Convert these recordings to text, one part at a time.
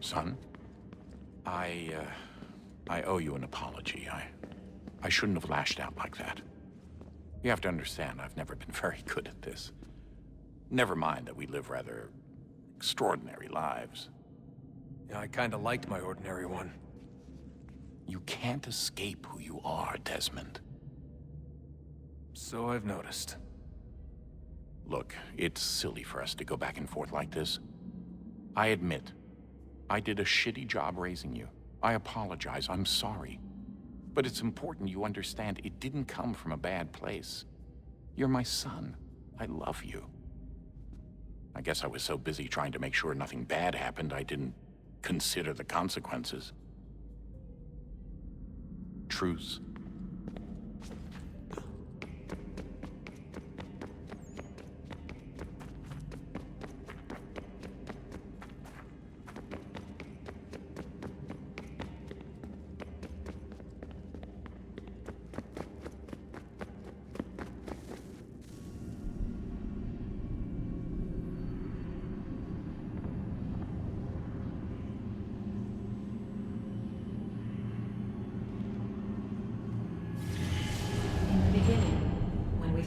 Son, I owe you an apology. I shouldn't have lashed out like that. You have to understand, I've never been very good at this. Never mind that we live rather extraordinary lives. Yeah, I kinda liked my ordinary one. You can't escape who you are, Desmond. So I've noticed. Look, it's silly for us to go back and forth like this. I admit, I did a shitty job raising you. I apologize, I'm sorry. But it's important you understand it didn't come from a bad place. You're my son. I love you. I guess I was so busy trying to make sure nothing bad happened, I didn't consider the consequences. Truce.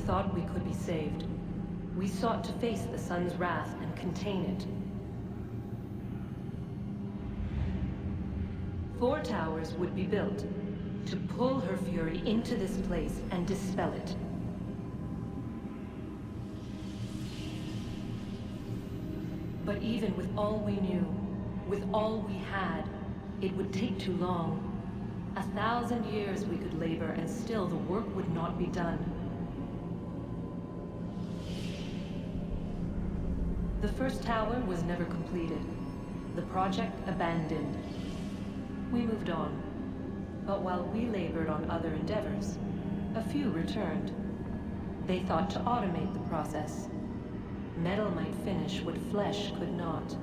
Thought we could be saved. We sought to face the sun's wrath and contain it. 4 towers would be built to pull her fury into this place and dispel it. But even with all we knew, with all we had, it would take too long. 1,000 years we could labor and still the work would not be done. The first tower was never completed. The project abandoned. We moved on. But while we labored on other endeavors, a few returned. They thought to automate the process. Metal might finish what flesh could not.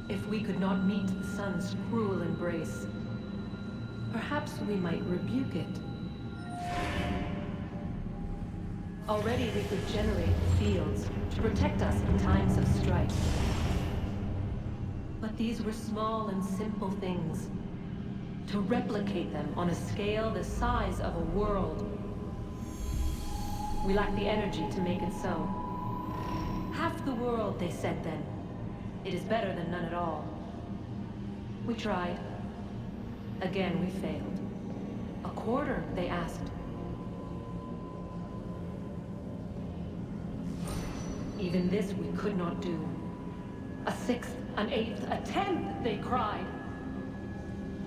If we could not meet the sun's cruel embrace, perhaps we might rebuke it. Already we could generate fields to protect us in times of strife. But these were small and simple things. To replicate them on a scale the size of a world, we lack the energy to make it so. Half the world, they said then. It is better than none at all. We tried. Again, we failed. A quarter, they asked. Even this we could not do. A 6th, an 8th, a 10th, they cried.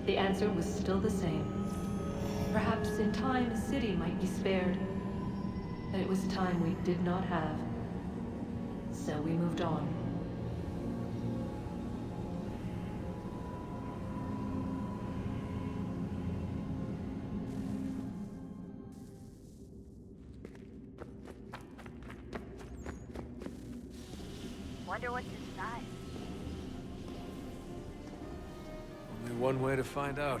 The answer was still the same. Perhaps in time a city might be spared. But it was time we did not have. So we moved on. Wonder what's inside. Only one way to find out.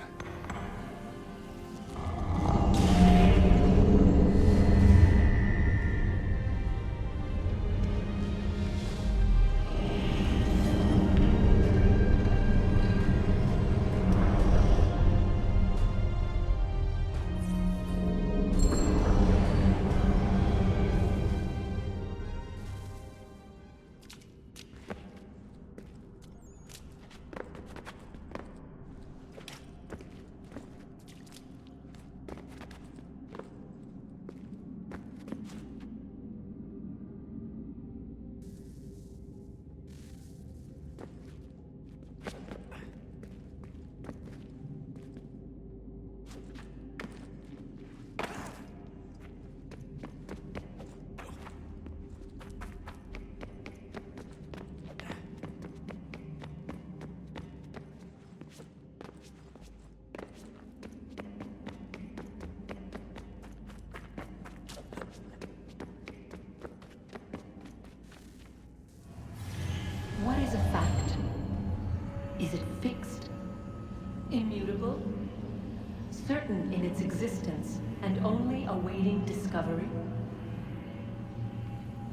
certain in its existence and only awaiting discovery?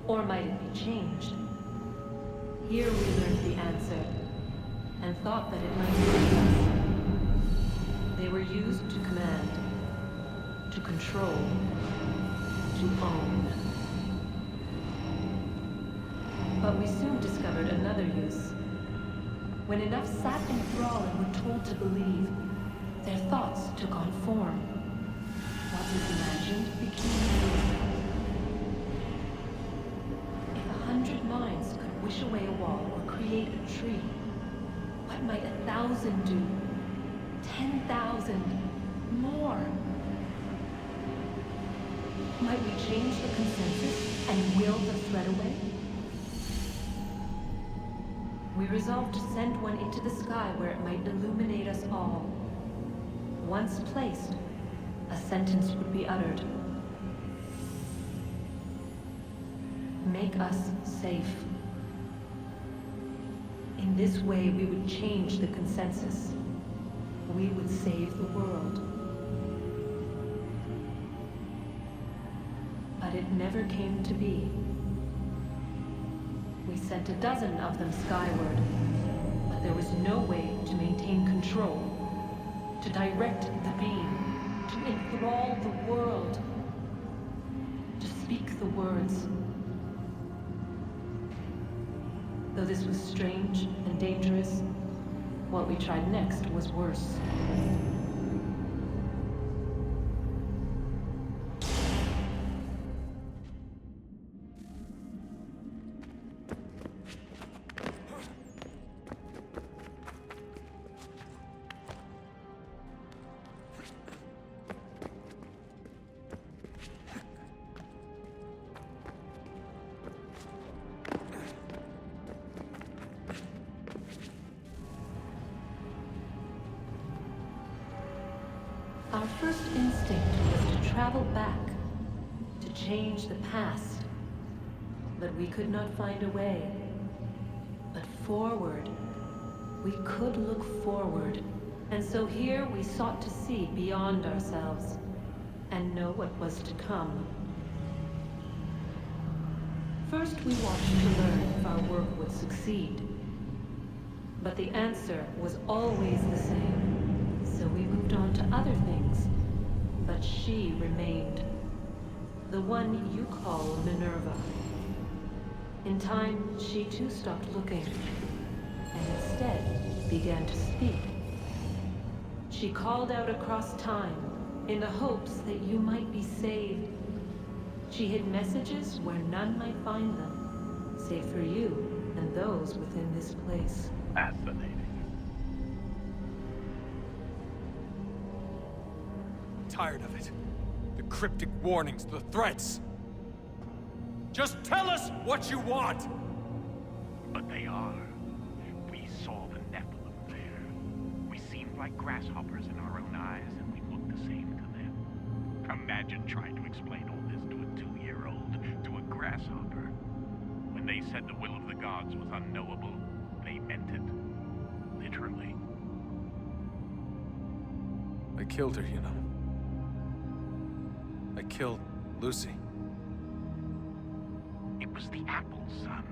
Or might it be changed? Here we learned the answer, and thought that it might save us. They were used to command, to control, to own. But we soon discovered another use. When enough sat in thrall and were told to believe, their thoughts took on form. What was imagined became real. If 100 minds could wish away a wall or create a tree, what might 1,000 do? 10,000? More? Might we change the consensus and will the threat away? We resolved to send one into the sky where it might illuminate us all. Once placed, a sentence would be uttered. Make us safe. In this way, we would change the consensus. We would save the world. But it never came to be. We sent a dozen of them skyward, but there was no way to maintain control, to direct the beam, to enthrall the world, to speak the words. Though this was strange and dangerous, what we tried next was worse. Our first instinct was to travel back, to change the past. But we could not find a way. But forward, we could look forward. And so here we sought to see beyond ourselves, and know what was to come. First we watched to learn if our work would succeed. But the answer was always the same. So we moved on to other things, but she remained. The one you call Minerva. In time, she too stopped looking, and instead began to speak. She called out across time, in the hopes that you might be saved. She hid messages where none might find them, save for you and those within this place. Fascinating. Tired of it. The cryptic warnings, the threats. Just tell us what you want! But they are. We saw the Nephilim there. We seemed like grasshoppers in our own eyes, and we looked the same to them. Imagine trying to explain all this to a 2-year-old, to a grasshopper. When they said the will of the gods was unknowable, they meant it. Literally. I killed her, you know. I killed Lucy. It was the apple, son.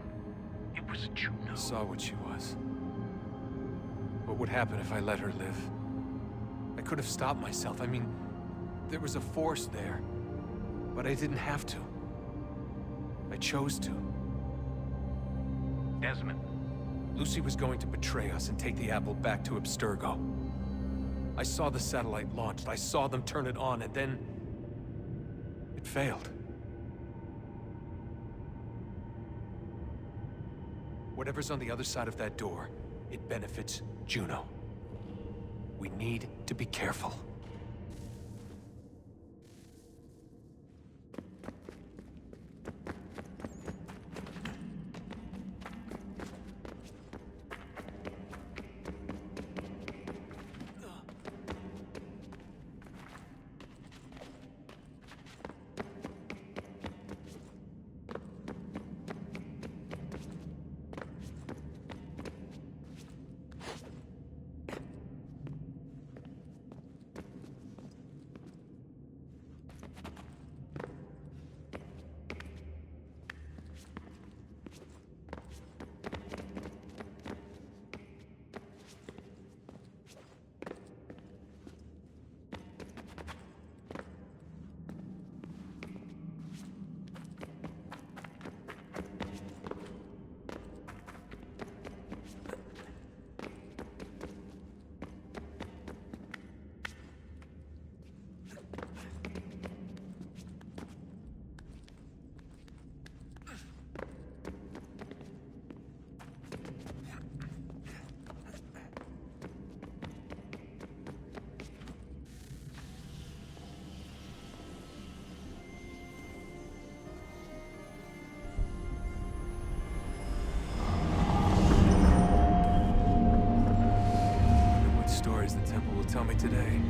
It was Juno. I saw what she was. What would happen if I let her live? I could have stopped myself. I mean, there was a force there. But I didn't have to. I chose to. Desmond. Lucy was going to betray us and take the apple back to Abstergo. I saw the satellite launched. I saw them turn it on, and then it failed. Whatever's on the other side of that door, it benefits Juno. We need to be careful. tell me today.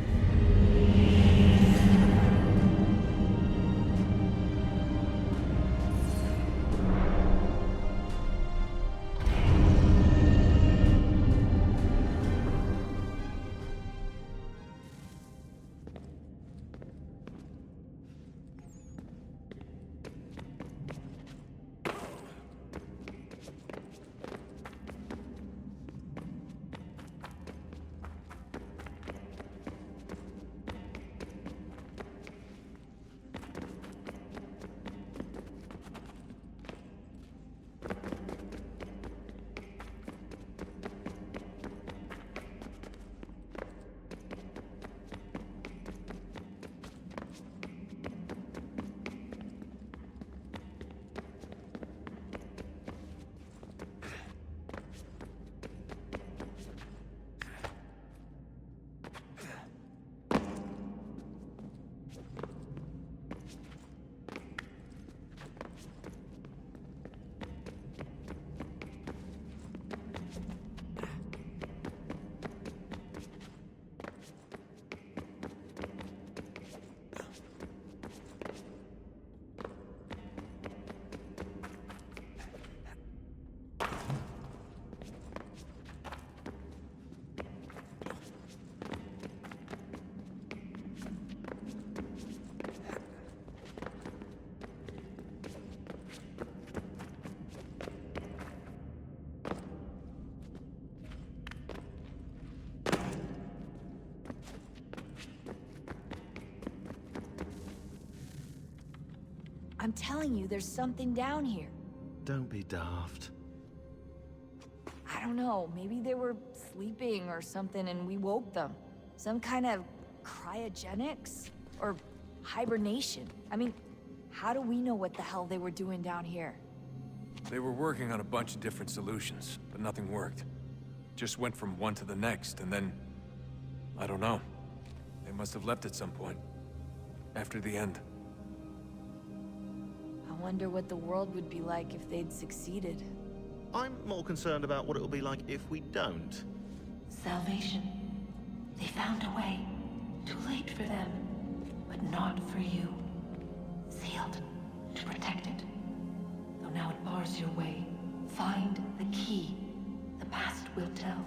I'm telling you, there's something down here. Don't be daft. I don't know, maybe they were sleeping or something and we woke them. Some kind of cryogenics? Or hibernation? I mean, how do we know what the hell they were doing down here? They were working on a bunch of different solutions, but nothing worked. Just went from one to the next, and then... I don't know. They must have left at some point. After the end. I wonder what the world would be like if they'd succeeded. I'm more concerned about what it'll be like if we don't. Salvation. They found a way. Too late for them, but not for you. Sealed to protect it. Though now it bars your way. Find the key. The past will tell.